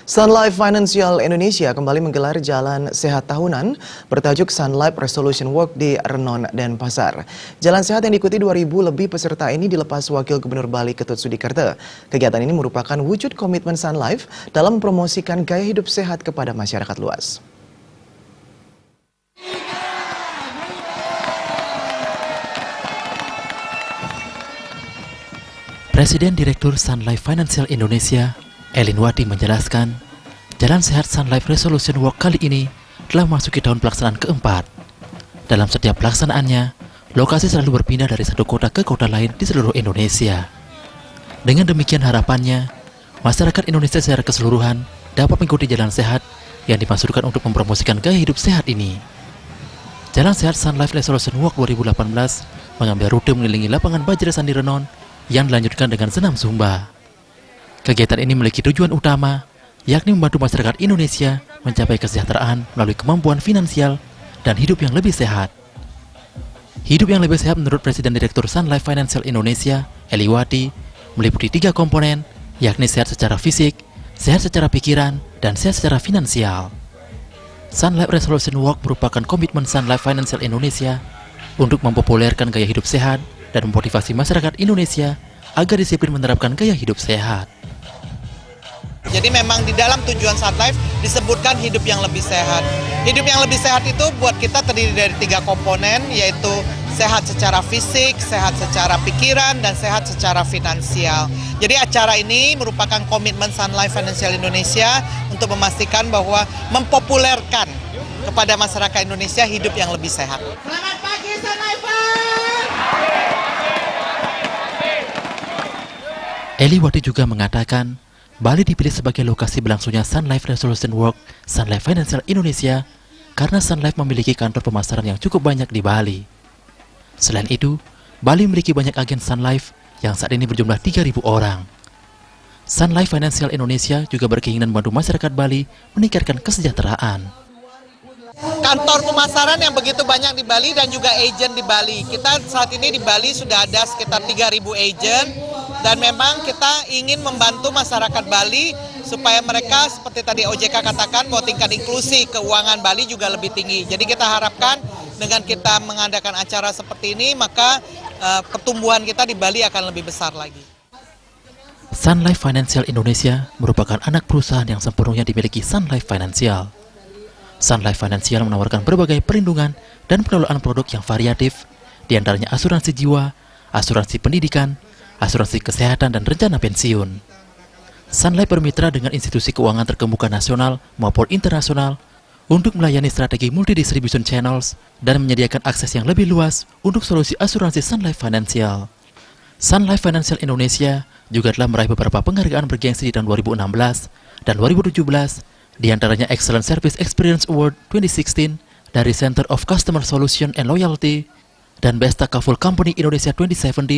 Sun Life Financial Indonesia kembali menggelar Jalan Sehat Tahunan bertajuk Sun Life Resolution Walk di Renon, Denpasar. Jalan sehat yang diikuti 2.000 lebih peserta ini dilepas Wakil Gubernur Bali Ketut Sudikerte. Kegiatan ini merupakan wujud komitmen Sun Life dalam mempromosikan gaya hidup sehat kepada masyarakat luas. Presiden Direktur Sun Life Financial Indonesia, Elin Wati menjelaskan, Jalan Sehat Sun Life Resolution Walk kali ini telah memasuki tahun pelaksanaan keempat. Dalam setiap pelaksanaannya, lokasi selalu berpindah dari satu kota ke kota lain di seluruh Indonesia. Dengan demikian harapannya, masyarakat Indonesia secara keseluruhan dapat mengikuti jalan sehat yang dimaksudkan untuk mempromosikan gaya hidup sehat ini. Jalan Sehat Sun Life Resolution Walk 2018 mengambil rute mengelilingi lapangan Bajrasan di Renon yang dilanjutkan dengan senam Zumba. Kegiatan ini memiliki tujuan utama, yakni membantu masyarakat Indonesia mencapai kesejahteraan melalui kemampuan finansial dan hidup yang lebih sehat. Hidup yang lebih sehat menurut Presiden Direktur Sun Life Financial Indonesia, Eli Wati, meliputi 3 komponen, yakni sehat secara fisik, sehat secara pikiran, dan sehat secara finansial. Sun Life Resolution Walk merupakan komitmen Sun Life Financial Indonesia untuk mempopulerkan gaya hidup sehat dan memotivasi masyarakat Indonesia agar disiplin menerapkan gaya hidup sehat. Jadi memang di dalam tujuan Sun Life disebutkan hidup yang lebih sehat. Hidup yang lebih sehat itu buat kita terdiri dari 3 komponen, yaitu sehat secara fisik, sehat secara pikiran, dan sehat secara finansial. Jadi acara ini merupakan komitmen Sun Life Financial Indonesia untuk memastikan bahwa mempopulerkan kepada masyarakat Indonesia hidup yang lebih sehat. Selamat pagi Sun Life! Eli Wati juga mengatakan, Bali dipilih sebagai lokasi berlangsungnya Sun Life Resolution Walk Sun Life Financial Indonesia karena Sun Life memiliki kantor pemasaran yang cukup banyak di Bali. Selain itu, Bali memiliki banyak agen Sun Life yang saat ini berjumlah 3.000 orang. Sun Life Financial Indonesia juga berkeinginan membantu masyarakat Bali meningkatkan kesejahteraan. Kantor pemasaran yang begitu banyak di Bali dan juga agen di Bali. Kita saat ini di Bali sudah ada sekitar 3.000 agen. Dan memang kita ingin membantu masyarakat Bali supaya mereka seperti tadi OJK katakan bahwa tingkat inklusi keuangan Bali juga lebih tinggi. Jadi kita harapkan dengan kita mengadakan acara seperti ini maka pertumbuhan kita di Bali akan lebih besar lagi. Sun Life Financial Indonesia merupakan anak perusahaan yang sepenuhnya dimiliki Sun Life Financial. Sun Life Financial menawarkan berbagai perlindungan dan pengelolaan produk yang variatif, diantaranya asuransi jiwa, asuransi pendidikan, asuransi kesehatan, dan rencana pensiun. Sun Life bermitra dengan institusi keuangan terkemuka nasional maupun internasional untuk melayani strategi multi-distribution channels dan menyediakan akses yang lebih luas untuk solusi asuransi Sun Life Financial. Sun Life Financial Indonesia juga telah meraih beberapa penghargaan bergengsi di tahun 2016 dan 2017, diantaranya Excellent Service Experience Award 2016 dari Center of Customer Solution and Loyalty dan Best Takaful Company Indonesia 2017.